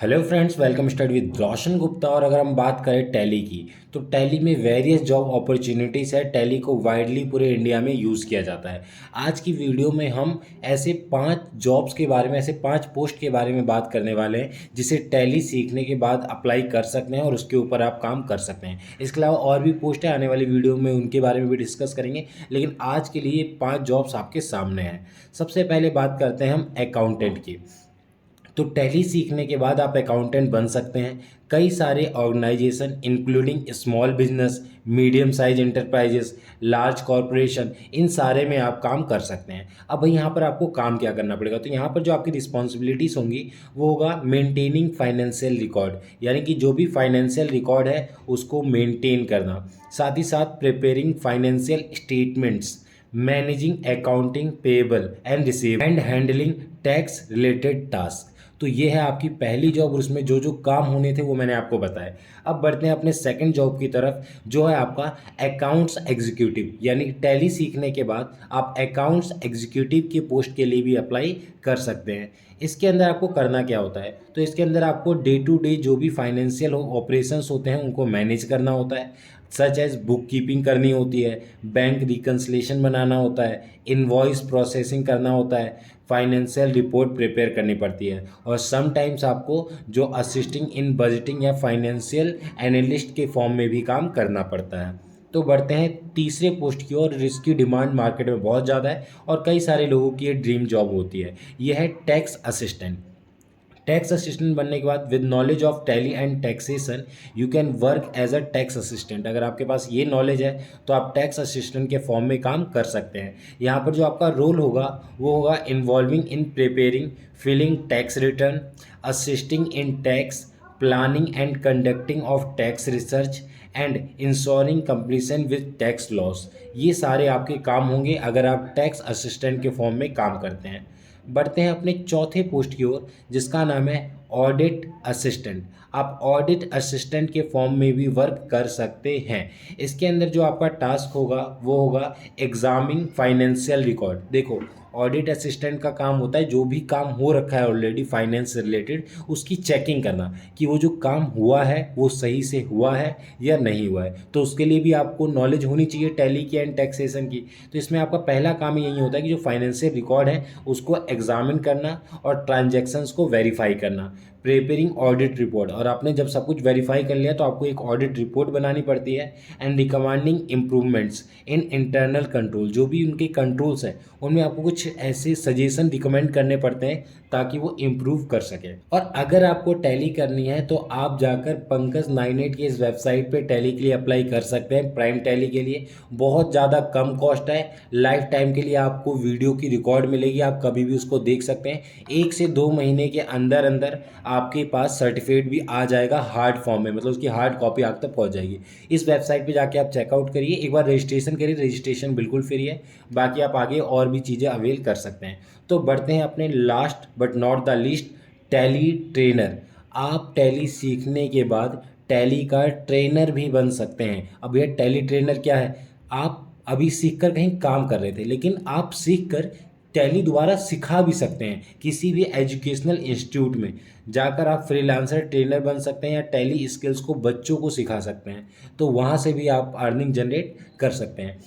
Hello friends, welcome study with Roshan Gupta. और अगर हम बात करें टैली की, तो टैली में वेरियस जॉब अपॉर्चुनिटीज़ है। टैली को वाइडली पूरे इंडिया में यूज़ किया जाता है। आज की वीडियो में हम ऐसे 5 जॉब्स के बारे में, ऐसे 5 पोस्ट के बारे में बात करने वाले हैं जिसे टैली सीखने के बाद अप्लाई कर सकते हैं और उसके ऊपर आप काम कर सकते हैं। इसके अलावा और भी पोस्ट है, आने वाली वीडियो में उनके बारे में भी डिस्कस करेंगे, लेकिन आज के लिए 5 जॉब्स आपके सामने हैं। सबसे पहले बात करते हैं हम अकाउंटेंट की। तो टैली सीखने के बाद आप अकाउंटेंट बन सकते हैं। कई सारे organization including small business, medium size enterprises, large corporation, इन सारे में आप काम कर सकते हैं। अब भाई यहाँ पर आपको काम क्या करना पड़ेगा, तो यहाँ पर जो आपकी रिस्पॉन्सिबिलिटीज़ होंगी वो होगा मेंटेनिंग फाइनेंशियल रिकॉर्ड, यानी कि जो भी फाइनेंशियल रिकॉर्ड है उसको मेंटेन करना। साथ ही साथ preparing financial statements, managing accounting payable and receive and handling tax related task. तो ये है आपकी पहली जॉब और उसमें जो जो काम होने थे वो मैंने आपको बताया। अब बढ़ते हैं अपने सेकंड जॉब की तरफ, जो है आपका अकाउंट्स एग्जीक्यूटिव। यानी टैली सीखने के बाद आप अकाउंट्स एग्जीक्यूटिव की पोस्ट के लिए भी अप्लाई कर सकते हैं। इसके अंदर आपको करना क्या होता है, तो इसके अंदर आपको डे टू डे जो भी फाइनेंशियल ऑपरेशंस होते हैं उनको मैनेज करना होता है, सच एज बुक कीपिंग करनी होती है, बैंक रिकन्सिलेशन बनाना होता है, इनवॉइस प्रोसेसिंग करना होता है, फाइनेंशियल रिपोर्ट प्रिपेयर करनी पड़ती है, और समटाइम्स आपको जो असिस्टिंग इन बजटिंग या फाइनेंशियल एनालिस्ट के फॉर्म में भी काम करना पड़ता है। तो बढ़ते हैं तीसरे पोस्ट की ओर, जिसकी डिमांड मार्केट में बहुत ज़्यादा है और कई सारे लोगों की ये ड्रीम जॉब होती है। यह है टैक्स असिस्टेंट। टैक्स असिस्टेंट बनने के बाद with knowledge of Tally and taxation you can work as a tax assistant. अगर आपके पास ये नॉलेज है तो आप टैक्स असिस्टेंट के फॉर्म में काम कर सकते हैं। यहाँ पर जो आपका रोल होगा वो होगा involving in preparing filing tax return, assisting in tax planning and conducting of tax research and ensuring completion with tax laws. ये सारे आपके काम होंगे अगर आप टैक्स असिस्टेंट के फॉर्म में काम करते हैं। बढ़ते हैं अपने चौथे पोस्ट की ओर, जिसका नाम है ऑडिट असिस्टेंट। आप ऑडिट असिस्टेंट के फॉर्म में भी वर्क कर सकते हैं। इसके अंदर जो आपका टास्क होगा वो होगा एग्जामिंग फाइनेंशियल रिकॉर्ड। देखो, ऑडिट असिस्टेंट का काम होता है जो भी काम हो रखा है ऑलरेडी फाइनेंस से रिलेटेड उसकी चेकिंग करना कि वो जो काम हुआ है वो सही से हुआ है या नहीं हुआ है। तो उसके लिए भी आपको नॉलेज होनी चाहिए टैली की एंड टैक्सेशन की। तो इसमें आपका पहला काम यही होता है कि जो फाइनेंशियल रिकॉर्ड है उसको एग्जामिन करना और ट्रांजैक्शंस को वेरीफाई करना, प्रिपेयरिंग ऑडिट रिपोर्ट। और आपने जब सब कुछ वेरीफाई कर लिया तो आपको एक ऑडिट रिपोर्ट बनानी पड़ती है। And recommending improvements in internal control, जो भी उनके कंट्रोल्स हैं उनमें आपको कुछ ऐसे सजेशन रिकमेंड करने पड़ते हैं ताकि वो इम्प्रूव कर सके। और अगर आपको टैली करनी है तो आप जाकर पंकज 98 की इस वेबसाइट पे टैली के लिए अप्लाई कर सकते हैं। प्राइम टैली के लिए बहुत ज़्यादा कम कॉस्ट है, लाइफ टाइम के लिए आपको वीडियो की रिकॉर्ड मिलेगी, आप कभी भी उसको देख सकते हैं। 1 से 2 महीने के अंदर अंदर आपके पास सर्टिफिकेट भी आ जाएगा हार्ड फॉर्म में, मतलब उसकी हार्ड कॉपी आप तक पहुंच जाएगी। इस वेबसाइट पे जाके आप चेकआउट करिए, एक बार रजिस्ट्रेशन करिए, रजिस्ट्रेशन बिल्कुल फ्री है। बाकी आप आगे और भी चीज़ें अवेल कर सकते हैं। तो बढ़ते हैं अपने last but not the least, tally trainer. आप टैली सीखने के बाद टैली का ट्रेनर भी बन सकते हैं। अब यह टैली ट्रेनर क्या है, आप अभी सीखकर कहीं काम कर रहे थे लेकिन आप सीखकर टैली दोबारा सिखा भी सकते हैं। किसी भी एजुकेशनल इंस्टीट्यूट में जाकर आप फ्रीलांसर ट्रेनर बन सकते हैं या टैली स्किल्स को बच्चों को सिखा सकते हैं। तो वहाँ से भी आप अर्निंग जनरेट कर सकते हैं।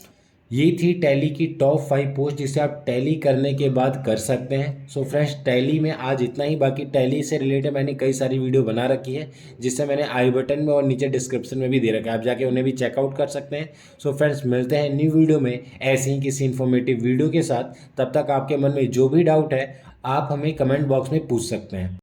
ये थी टैली की टॉप 5 पोस्ट जिसे आप टैली करने के बाद कर सकते हैं। सो फ्रेंड्स, टैली में आज इतना ही। बाकी टैली से रिलेटेड मैंने कई सारी वीडियो बना रखी है जिससे मैंने आई बटन में और नीचे डिस्क्रिप्शन में भी दे रखा है, आप जाके उन्हें भी चेकआउट कर सकते हैं। सो फ्रेंड्स, मिलते हैं न्यू वीडियो में ऐसे ही किसी इन्फॉर्मेटिव वीडियो के साथ। तब तक आपके मन में जो भी डाउट है आप हमें कमेंट बॉक्स में पूछ सकते हैं।